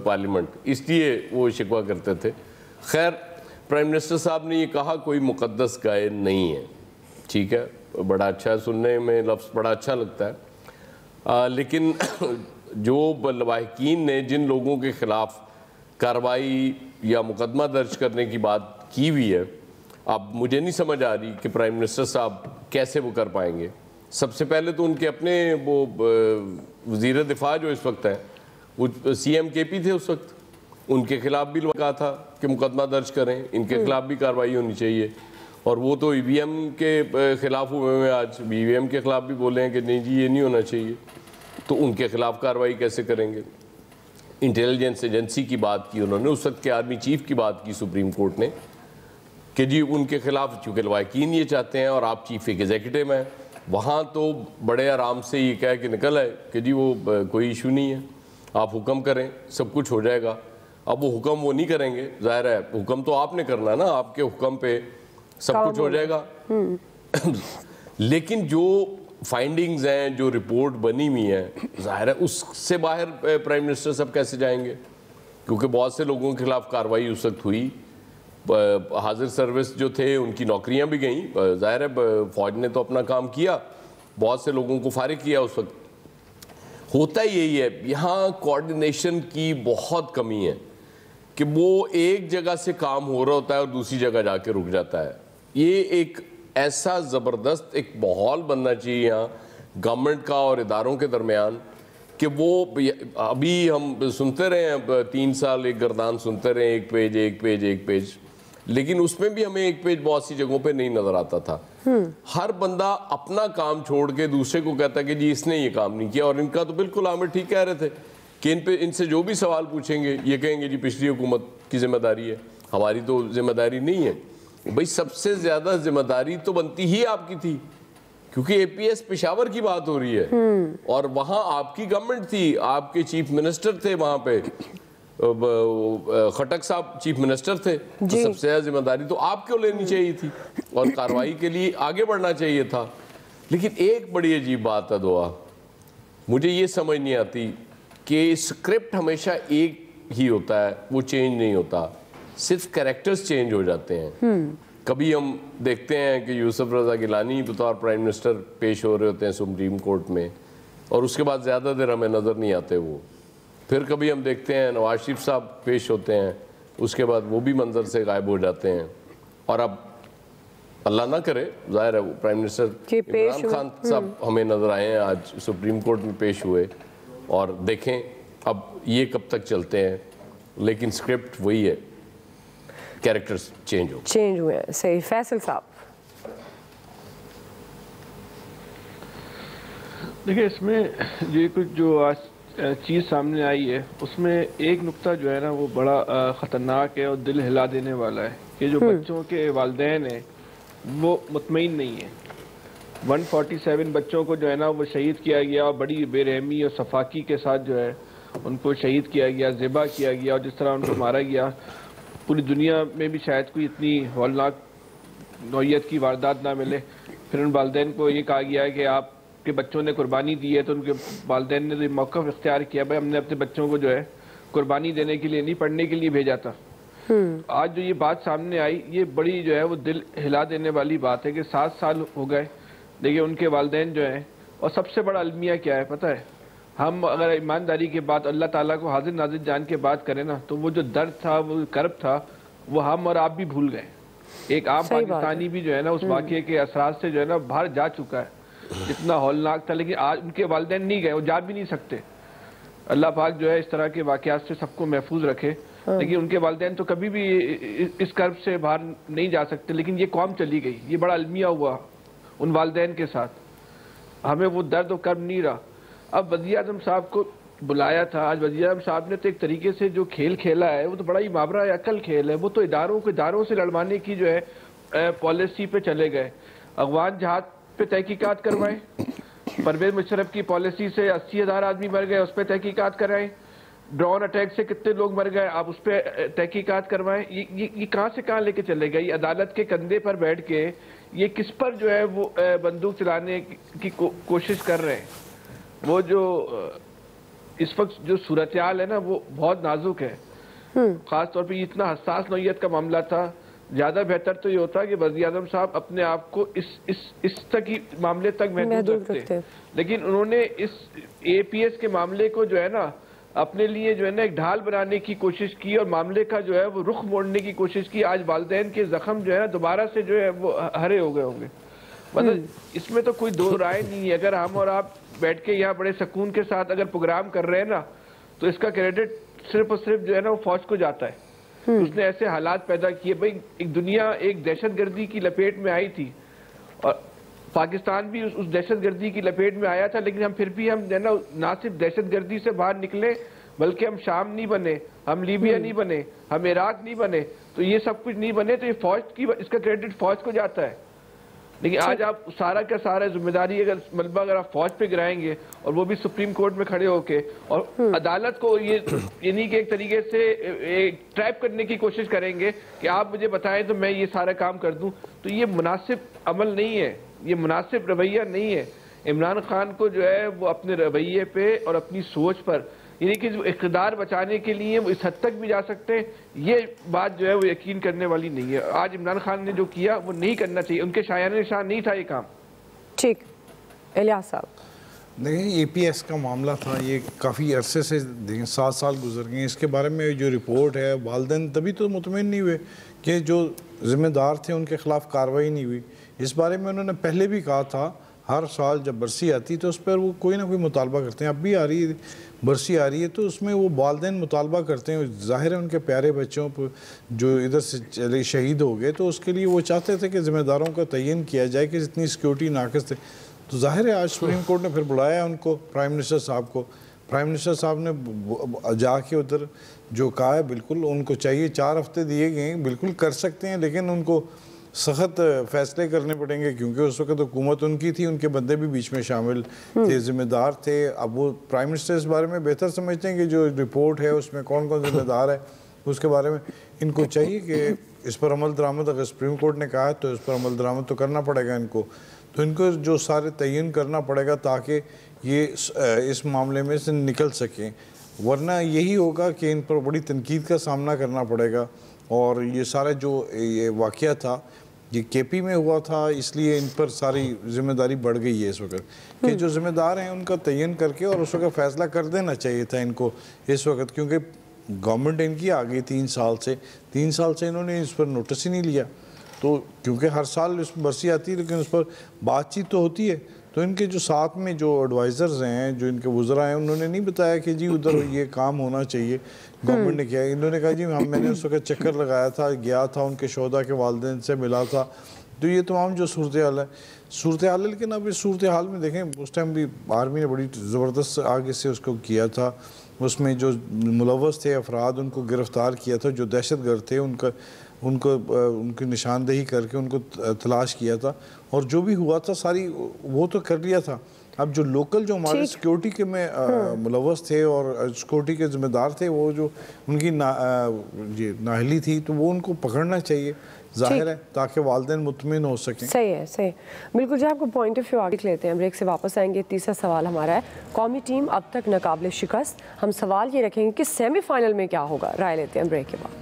پارلیمنٹ, اس لیے وہ شکوہ کرتے تھے. خیر, پرائم منسٹر صاحب نے یہ کہا کوئی مقدس گائے نہیں ہے, ٹھیک ہے, بڑا اچھا ہے, سننے میں لفظ بڑا اچھا لگتا ہے. لیکن جو لواحقین نے جن لوگوں کے خلاف کارروائی یا مقدمہ درج کرنے کی بات کی ہوئی ہے, اب مجھے نہیں سمجھ آ رہی کہ پرائم منسٹر صاحب کیسے وہ کر پائیں گے. سب سے پہلے تو ان کے اپنے وہ وزیر دفاع جو اس وقت ہیں وہ سی ایم کے پی تھے اس وقت, ان کے خلاف بھی کہا تھا کہ مقدمہ درج کریں, ان کے خلاف بھی کارروائی ہونی چاہیے. اور وہ تو ای وی ایم کے خلاف ہوئے ہیں, آج ای وی ایم کے خلاف بھی بولے ہیں کہ نہیں جی یہ نہیں ہونا چاہیے, تو ان کے خلاف کارروائی کیسے کریں گے. انٹیلیجنس ایجنسی کی بات کی انہوں نے, اس وقت کے آرمی چیف کی بات کی سپریم کورٹ نے کہ جی ان کے خلاف, چونکہ لواحقین یہ چاہتے ہیں اور آپ چیف ایگزیکٹو ہیں, وہاں تو بڑے آرام سے یہ کہہ کے نکل آئے کہ جی وہ کوئی ایشو نہیں ہے, آپ حکم کریں سب کچھ ہو جائے گا. اب وہ حکم وہ نہیں کریں گے, ظاہر ہے حکم تو آپ نے کرنا نا, آپ کے حکم پہ سب کچھ ہو جائے گا. لیکن جو فائنڈنگز ہیں, جو رپورٹ بنی ہوئی ہے, ظاہر ہے اس سے باہر پرائم منسٹر صاحب کیسے جائیں گے, کیونکہ بہت سے لوگوں کے خلاف کارروائی اس وقت ہوئی. حاضر سروس جو تھے ان کی نوکریاں بھی گئیں, ظاہر ہے فوج نے تو اپنا کام کیا, بہت سے لوگوں کو فارغ کیا اس وقت. ہوتا یہی ہے, یہاں کوارڈینیشن کی بہت کمی ہے کہ وہ ایک جگہ سے کام ہو رہا ہوتا ہے اور دوسری جگہ جا کے رک جاتا ہے. یہ ایک ایسا زبردست ایک ماحول بننا چاہیے یہاں گورنمنٹ کا اور اداروں کے درمیان کہ وہ, ابھی ہم سنتے رہے ہیں 3 سال ایک گردان سنتے رہے, ایک پیج ایک پیج ایک پیج, لیکن اس میں بھی ہمیں ایک پیج بہت سی جگہوں پہ نہیں نظر آتا تھا. ہر بندہ اپنا کام چھوڑ کے دوسرے کو کہتا ہے کہ جی اس نے یہ کام نہیں کیا, اور ان کا تو بالکل عامر ٹھیک کہہ رہے تھے کہ ان سے جو بھی سوال پوچھیں گے یہ کہیں گے جی پچھلی حکومت کی ذمہ داری ہے, ہماری تو ذمہ داری نہیں ہے. بھئی سب سے زیادہ ذمہ داری تو بنتی ہی آپ کی تھی, کیونکہ اے پی ایس پشاور کی بات ہو رہی ہے اور وہاں آپ کی گورنمنٹ تھی, آپ کے چیف منسٹر تھے وہاں پہ, خٹک صاحب چیف منسٹر تھے, تو سب سے زیادہ ذمہ داری تو آپ کو لینی چاہیے تھی اور کارروائی کے لیے آگے بڑھنا چاہیے تھا. لیکن ایک بڑی عجیب بات ہے دعا, مجھے یہ سمجھ نہیں آتی کہ اسکرپٹ ہمیشہ ایک ہی ہوتا ہے, وہ چینج نہیں ہوتا, صرف کریکٹرز چینج ہو جاتے ہیں. کبھی ہم دیکھتے ہیں کہ یوسف رضا گیلانی بطور پرائم منسٹر پیش ہو رہے ہوتے ہیں سپریم کورٹ میں, اور اس کے بعد زیادہ دیر ہمیں نظر نہیں آتے وہ. پھر کبھی ہم دیکھتے ہیں نواز شریف صاحب پیش ہوتے ہیں, اس کے بعد وہ بھی منظر سے غائب ہو جاتے ہیں. اور اب اللہ نہ کرے, ظاہر ہے وہ پرائم منسٹر عمران خان صاحب ہمیں نظر آئے ہیں آج سپریم کورٹ میں پیش ہوئے, اور دیکھیں اب یہ کب تک چلتے ہیں. لیکن اسکرپٹ وہی ہے, کیریکٹرز چینج ہوئے ہیں. صحیح. فیصل صاحب, دیکھیں اس میں یہ کچھ جو آج چیز سامنے آئی ہے اس میں ایک نقطہ جو ہے نا وہ بڑا خطرناک ہے اور دل ہلا دینے والا ہے کہ جو بچوں کے والدین ہیں وہ مطمئن نہیں ہیں. 147 بچوں کو جو ہے نا وہ شہید کیا گیا اور بڑی بے رحمی اور صفاقی کے ساتھ جو ہے ان کو شہید کیا گیا, ذبح کیا گیا, اور جس طرح ان کو مارا گیا پوری دنیا میں بھی شاید کوئی اتنی ہولناک نوعیت کی واردات نہ ملے. پھر ان والدین کو یہ کہا گیا ہے کہ آپ کے بچوں نے قربانی دی ہے, تو ان کے والدین نے موقف اختیار کیا بھائی ہم نے اپنے بچوں کو جو ہے قربانی دینے کے لیے نہیں پڑھنے کے لیے بھیجا تھا. آج جو یہ بات سامنے آئی یہ بڑی جو ہے وہ دل ہلا دینے والی بات ہے کہ 7 سال ہو گئے. دیکھیے ان کے والدین جو ہیں, اور سب سے بڑا المیہ کیا ہے پتہ ہے, ہم اگر ایمانداری کے بعد اللہ تعالیٰ کو حاضر ناظر جان کے بات کریں نا تو وہ جو درد تھا وہ کرب تھا وہ ہم اور آپ بھی بھول گئے. ایک عام پاکستانی بھی جو ہے نا اس واقعے کے اثرات سے جو ہے نا باہر جا چکا ہے, اتنا ہولناک تھا. لیکن آج ان کے والدین نہیں گئے, وہ جا بھی نہیں سکتے. اللہ پاک جو ہے اس طرح کے واقعات سے سب کو محفوظ رکھے. لیکن ان کے والدین تو کبھی بھی اس کرب سے باہر نہیں جا سکتے. لیکن یہ قوم چلی گئی, یہ بڑا المیہ ہوا ان والدین کے ساتھ. ہمیں وہ درد و کرب نہیں رہا. اب وزیر اعظم صاحب کو بلایا تھا, آج وزیر اعظم صاحب نے تو ایک طریقے سے جو کھیل کھیلا ہے وہ تو بڑا ہی مابرہ عقل کھیل ہے. وہ تو اداروں سے لڑوانے کی جو ہے پالیسی پہ چلے گئے. افغان جہاد پہ تحقیقات کروائیں, پرویز مشرف کی پالیسی سے 80,000 آدمی مر گئے اس پہ تحقیقات کرائیں, ڈرون اٹیک سے کتنے لوگ مر گئے آپ اس پہ تحقیقات کروائیں. یہ کہاں سے کہاں لے کے چلے گئے؟ یہ عدالت کے کندھے پر بیٹھ کے یہ کس پر جو ہے وہ بندوق چلانے کی کوشش کر رہے ہیں. وہ جو اس وقت جو صورتحال ہے نا وہ بہت نازک ہے, خاص طور پہ یہ اتنا حساس نوعیت کا معاملہ تھا. زیادہ بہتر تو یہ ہوتا کہ وزیر اعظم صاحب اپنے آپ کو اس تک ہی معاملے تک محدود رکھتے, لیکن انہوں نے اس اے پی ایس کے معاملے کو جو ہے نا اپنے لیے جو ہے نا ایک ڈھال بنانے کی کوشش کی اور معاملے کا جو ہے وہ رخ موڑنے کی کوشش کی. آج والدین کے زخم جو ہے نا دوبارہ سے جو ہے وہ ہرے ہو گئے ہوں گے. مطلب اس میں تو کوئی دو رائے نہیں ہے. اگر ہم اور آپ بیٹھ کے یہاں بڑے سکون کے ساتھ اگر پروگرام کر رہے ہیں نا تو اس کا کریڈٹ صرف اور صرف جو ہے نا وہ فوج کو جاتا ہے. اس نے ایسے حالات پیدا کیے. بھائی ایک دنیا ایک دہشت گردی کی لپیٹ میں آئی تھی اور پاکستان بھی اس دہشت گردی کی لپیٹ میں آیا تھا, لیکن ہم پھر بھی ہم جو ہے نا نہ صرف دہشت گردی سے باہر نکلے بلکہ ہم شام نہیں بنے, ہم لیبیا نہیں بنے, ہم عراق نہیں بنے. تو یہ سب کچھ نہیں بنے تو یہ فوج کی, اس کا کریڈٹ فوج کو جاتا ہے. لیکن آج آپ سارا کا سارا ذمہ داری اگر ملبہ اگر آپ فوج پہ گرائیں گے اور وہ بھی سپریم کورٹ میں کھڑے ہو کے اور عدالت کو یہ یعنی کہ ایک طریقے سے ٹریپ کرنے کی کوشش کریں گے کہ آپ مجھے بتائیں تو میں یہ سارا کام کر دوں, تو یہ مناسب عمل نہیں ہے, یہ مناسب رویہ نہیں ہے. عمران خان کو جو ہے وہ اپنے رویے پہ اور اپنی سوچ پر یعنی کہ جو اقتدار بچانے کے لیے وہ اس حد تک بھی جا سکتے ہیں, یہ بات جو ہے وہ یقین کرنے والی نہیں ہے. آج عمران خان نے جو کیا وہ نہیں کرنا چاہیے, ان کے شایان نشان نہیں تھا یہ کام. ٹھیک, الیاس صاحب دیکھیں اے پی ایس کا معاملہ تھا, یہ کافی عرصے سے 7 سال گزر گئے. اس کے بارے میں جو رپورٹ ہے والدین تبھی تو مطمئن نہیں ہوئے کہ جو ذمہ دار تھے ان کے خلاف کارروائی نہیں ہوئی. اس بارے میں انہوں نے پہلے بھی کہا تھا, ہر سال جب برسی آتی تو اس پر وہ کوئی نہ کوئی مطالبہ کرتے ہیں. اب بھی آ رہی ہے برسی آ رہی ہے تو اس میں وہ والدین مطالبہ کرتے ہیں. ظاہر ہے ان کے پیارے بچوں پر جو ادھر سے چلے شہید ہو گئے تو اس کے لیے وہ چاہتے تھے کہ ذمہ داروں کا تعین کیا جائے کہ اتنی سیکیورٹی ناقص تھے. تو ظاہر ہے آج سپریم کورٹ نے پھر بلایا ان کو, پرائم منسٹر صاحب کو. پرائم منسٹر صاحب نے جا کے ادھر جو کہا ہے بالکل ان کو چاہیے, 4 ہفتے دیے گئے ہیں, بالکل کر سکتے ہیں, لیکن ان کو سخت فیصلے کرنے پڑیں گے کیونکہ اس وقت حکومت ان کی تھی, ان کے بندے بھی بیچ میں شامل تھے, ذمہ دار تھے. اب وہ پرائم منسٹر اس بارے میں بہتر سمجھتے ہیں کہ جو رپورٹ ہے اس میں کون کون ذمہ دار ہے, اس کے بارے میں ان کو چاہیے کہ اس پر عمل درآمد, اگر سپریم کورٹ نے کہا ہے تو اس پر عمل درآمد تو کرنا پڑے گا ان کو. تو ان کو جو سارے تعین کرنا پڑے گا تاکہ یہ اس معاملے میں سے نکل سکیں, ورنہ یہی ہوگا کہ ان پر بڑی تنقید کا سامنا کرنا پڑے گا. اور یہ سارا جو یہ واقعہ تھا یہ کے پی میں ہوا تھا, اس لیے ان پر ساری ذمہ داری بڑھ گئی ہے اس وقت کہ جو ذمہ دار ہیں ان کا تعین کر کے اور اس وقت فیصلہ کر دینا چاہیے تھا ان کو اس وقت, کیونکہ گورنمنٹ ان کی آ گئی 3 سال سے انہوں نے اس پر نوٹس ہی نہیں لیا. تو کیونکہ ہر سال اس برسی آتی ہے لیکن اس پر بات چیت تو ہوتی ہے, تو ان کے جو ساتھ میں جو ایڈوائزرز ہیں, جو ان کے وزراء ہیں, انہوں نے نہیں بتایا کہ جی ادھر یہ کام ہونا چاہیے. گورنمنٹ نے کیا, انہوں نے کہا جی میں نے اس وقت چکر لگایا تھا, گیا تھا, ان کے شہداء کے والدین سے ملا تھا, تو یہ تمام جو صورتحال ہے صورتحال، لیکن اب اس صورتحال میں دیکھیں اس ٹائم بھی آرمی نے بڑی زبردست آگے سے اس کو کیا تھا، اس میں جو ملوث تھے افراد ان کو گرفتار کیا تھا، جو دہشت گرد تھے ان کی نشاندہی کر کے ان کو تلاش کیا تھا، اور جو بھی ہوا تھا ساری وہ تو کر لیا تھا۔ اب جو لوکل جو ہمارے سیکیورٹی کے میں ملوث تھے اور سیکیورٹی کے ذمہ دار تھے، وہ جو ان کی نااہلی تھی، تو وہ ان کو پکڑنا چاہیے ظاہر ہے، تاکہ والدین مطمئن ہو سکیں۔ صحیح ہے، صحیح، بالکل جی۔ آپ کو پوائنٹ آف ویو آگے لیتے ہیں، بریک سے واپس آئیں گے۔ تیسرا سوال ہمارا ہے، قومی ٹیم اب تک ناقابل شکست، ہم سوال یہ رکھیں گے کہ سیمی فائنل میں کیا ہوگا، رائے لیتے ہیں بریک کے بعد۔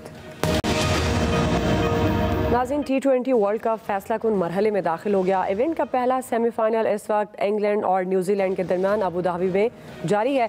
ناظرین، T20 ورلڈ کپ فیصلہ کن مرحلے میں داخل ہو گیا۔ ایونٹ کا پہلا سیمی فائنل اس وقت انگلینڈ اور نیوزی لینڈ کے درمیان ابو ظہبی میں جاری ہے۔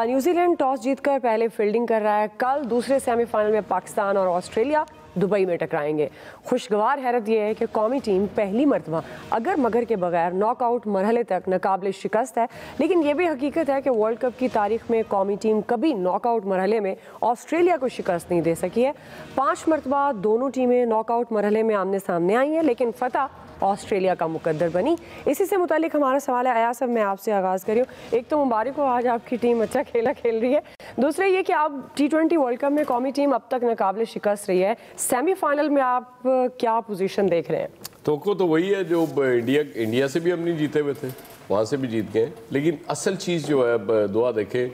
نیوزی لینڈ ٹاس جیت کر پہلے فیلڈنگ کر رہا ہے۔ کل دوسرے سیمی فائنل میں پاکستان اور آسٹریلیا دبئی میں ٹکرائیں گے۔ خوشگوار حیرت یہ ہے کہ قومی ٹیم پہلی مرتبہ اگر مگر کے بغیر ناک آؤٹ مرحلے تک ناقابل شکست ہے، لیکن یہ بھی حقیقت ہے کہ ورلڈ کپ کی تاریخ میں قومی ٹیم کبھی ناک آؤٹ مرحلے میں آسٹریلیا کو شکست نہیں دے سکی ہے۔ 5 مرتبہ دونوں ٹیمیں ناک آؤٹ مرحلے میں آمنے سامنے آئی ہیں، لیکن فتح آسٹریلیا کا مقدر بنی۔ اسی سے متعلق ہمارا سوال ہے، ایاز صاحب میں آپ سے آغاز کر رہی ہوں۔ ایک تو مبارک ہو، آج آپ کی ٹیم اچھا کھیلا کھیل رہی ہے۔ دوسرا یہ کہ آپ T20 ورلڈ کپ میں قومی ٹیم اب تک ناقابل شکست رہی ہے، سیمی فائنل میں آپ کیا پوزیشن دیکھ رہے ہیں؟ توقع تو وہی ہے جو انڈیا سے بھی ہم نہیں جیتے ہوئے تھے، وہاں سے بھی جیت گئے، لیکن اصل چیز جو ہے دعا دیکھیں،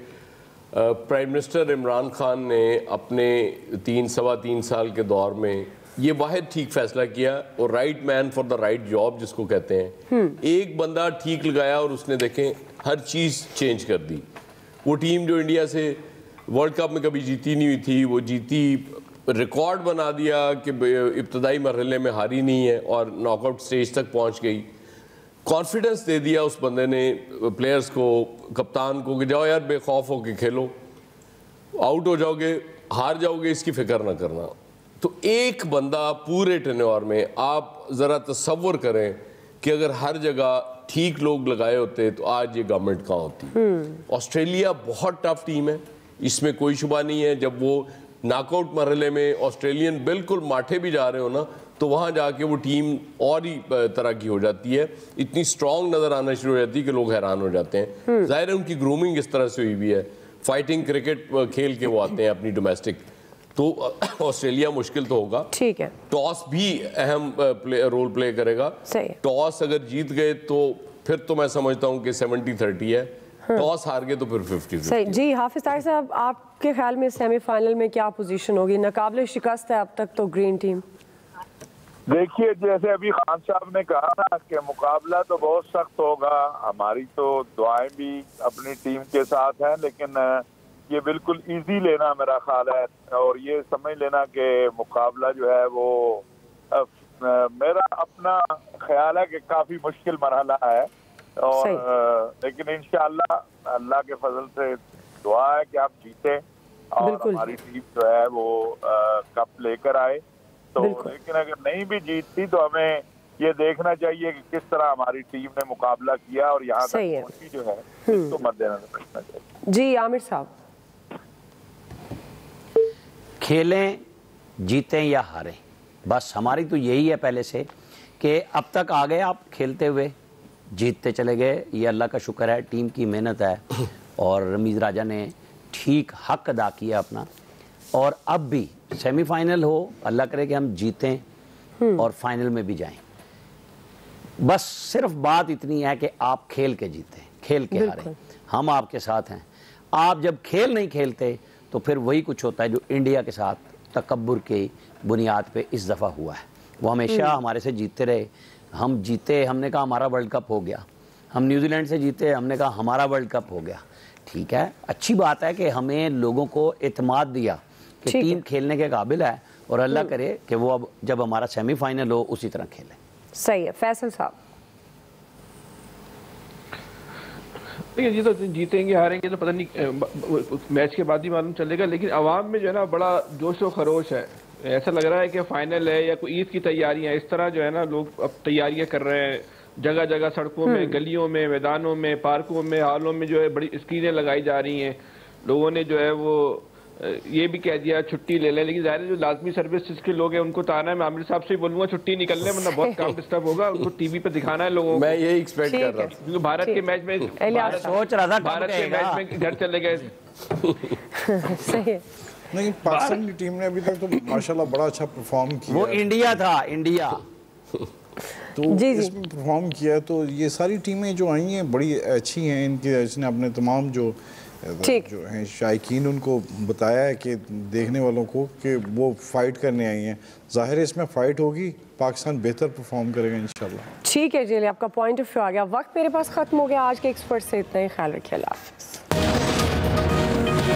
پرائم منسٹر عمران خان نے اپنے 3 سال کے دور میں یہ واحد ٹھیک فیصلہ کیا، اور right man for the right job جس کو کہتے ہیں، ایک بندہ ٹھیک لگایا اور اس نے دیکھیں ہر چیز چینج کر دی۔ وہ ٹیم جو انڈیا سے ورلڈ کپ میں کبھی جیتی نہیں ہوئی تھی، وہ جیتی، ریکارڈ بنا دیا کہ ابتدائی مرحلے میں ہاری نہیں ہے اور ناک آؤٹ سٹیج تک پہنچ گئی۔ کانفیڈنس دے دیا اس بندے نے پلیئرز کو، کپتان کو، کہ جاؤ یار بے خوف ہو کے کھیلو، آؤٹ ہو جاؤ گے، ہار جاؤ گے، اس کی فکر نہ کرنا۔ تو ایک بندہ پورے ٹینیور میں، آپ ذرا تصور کریں کہ اگر ہر جگہ ٹھیک لوگ لگائے ہوتے تو آج یہ گورنمنٹ کہاں ہوتی۔ آسٹریلیا بہت ٹف ٹیم ہے، اس میں کوئی شبہ نہیں ہے۔ جب وہ ناک آؤٹ مرحلے میں آسٹریلین بالکل ماٹھے بھی جا رہے ہو نا، تو وہاں جا کے وہ ٹیم اور ہی طرح کی ہو جاتی ہے، اتنی سٹرونگ نظر آنا شروع ہو جاتی ہے کہ لوگ حیران ہو جاتے ہیں۔ ظاہر ہے ان کی گرومنگ اس طرح سے ہوئی بھی ہے، فائٹنگ کرکٹ کھیل کے وہ آتے ہیں اپنی ڈومیسٹک، تو آسٹریلیا مشکل تو ہوگا۔ ٹھیک ہے، ٹاس بھی اہم رول پلے کرے گا۔ ٹاس اگر جیت گئے تو پھر تو میں سمجھتا ہوں کہ 70-30 ہے، ٹاس ہار گئے تو پھر 50-50۔ صحیح جی۔ حافظ طاہر صاحب، آپ کے خیال میں سیمی فائنل میں کیا پوزیشن ہوگی؟ ناقابل شکست ہے اب تک تو گرین ٹیم۔ دیکھیے، جیسے ابھی خان صاحب نے کہا نا کہ مقابلہ تو بہت سخت ہوگا، ہماری تو دعائیں بھی اپنی ٹیم کے ساتھ ہیں، لیکن یہ بالکل ایزی لینا میرا خیال ہے، اور یہ سمجھ لینا کہ مقابلہ جو ہے وہ میرا اپنا خیال ہے کہ کافی مشکل مرحلہ ہے، اور لیکن انشاءاللہ اللہ کے فضل سے دعا ہے کہ آپ جیتے اور ہماری ٹیم جو ہے وہ کپ لے کر آئے۔ تو لیکن اگر نہیں بھی جیتتی تو ہمیں یہ دیکھنا چاہیے کہ کس طرح ہماری ٹیم نے مقابلہ کیا، اور یہاں تک پہنچی جو ہے اس کو مد نظر رکھنا چاہیے۔ جی عامر صاحب، کھیلیں جیتیں یا ہاریں، بس ہماری تو یہی ہے پہلے سے کہ اب تک آ گئے، آپ کھیلتے ہوئے جیتتے چلے گئے، یہ اللہ کا شکر ہے، ٹیم کی محنت ہے، اور رمیز راجہ نے ٹھیک حق ادا کیا اپنا، اور اب بھی سیمی فائنل ہو، اللہ کرے کہ ہم جیتیں اور فائنل میں بھی جائیں۔ بس صرف بات اتنی ہے کہ آپ کھیل کے جیتیں، کھیل کے ہاریں، ہم آپ کے ساتھ ہیں۔ آپ جب کھیل نہیں کھیلتے تو پھر وہی کچھ ہوتا ہے جو انڈیا کے ساتھ تکبر کی بنیاد پہ اس دفعہ ہوا ہے۔ وہ ہمیشہ ہمارے سے جیتتے رہے، ہم جیتے، ہم نے کہا ہمارا ورلڈ کپ ہو گیا، ہم نیوزی لینڈ سے جیتے، ہم نے کہا ہمارا ورلڈ کپ ہو گیا۔ ٹھیک ہے، اچھی بات ہے کہ ہمیں لوگوں کو اعتماد دیا کہ ٹیم کھیلنے کے قابل ہے، اور اللہ کرے کہ وہ اب جب ہمارا سیمی فائنل ہو اسی طرح کھیلیں۔ صحیح ہے فیصل صاحب۔ یہ تو جیتیں گے ہاریں گے تو پتہ نہیں میچ کے بعد ہی معلوم چلے گا، لیکن عوام میں جو ہے نا بڑا جوش و خروش ہے، ایسا لگ رہا ہے کہ فائنل ہے یا کوئی عید کی تیاریاں، اس طرح جو ہے نا لوگ اب تیاریاں کر رہے ہیں، جگہ جگہ سڑکوں میں، گلیوں میں، میدانوں میں، پارکوں میں، ہالوں میں جو ہے بڑی اسکرینیں لگائی جا رہی ہیں، لوگوں نے جو ہے وہ یہ بھی کہہ دیا چھٹی لے لیں، لیکن ظاہر ہے جو لازمی سروسز کے لوگ ہیں ان کو تو آنا ہے. میں عامر صاحب سے ہی بولوں گا چھٹی نکل لیں ورنہ بہت کام ڈسٹرب ہوگا. ان کو ٹی وی پہ دکھانا ہے لوگوں کو. میں یہی ایکسپیکٹ کر رہا تھا کیونکہ بھارت کے میچ میں سوچ رہا تھا بھارت کے میچ میں گھر چلے گئے. صحیح ہے. نہیں پاکستان کی ٹیم نے ابھی تک تو ماشاءاللہ بڑا اچھا پرفارم کیا. وہ انڈیا تھا، انڈیا تو اس میں پرفارم کیا. تو یہ ساری ٹیمیں جو آئی ہیں بڑی اچھی ہیں. ان کے اس نے اپنے تمام جو ہیں شائقین ان کو بتایا ہے کہ دیکھنے والوں کو کہ وہ فائٹ کرنے آئی ہیں. ظاہر ہے اس میں فائٹ ہوگی، پاکستان بہتر پرفارم کرے گا انشاءاللہ. ٹھیک ہے جیلی، آپ کا پوائنٹ آف ویو آ گیا. وقت میرے پاس ختم ہو گیا. آج کے ایکسپرٹ سے اتنا ہی. خیال رکھیے. اللہ حافظ.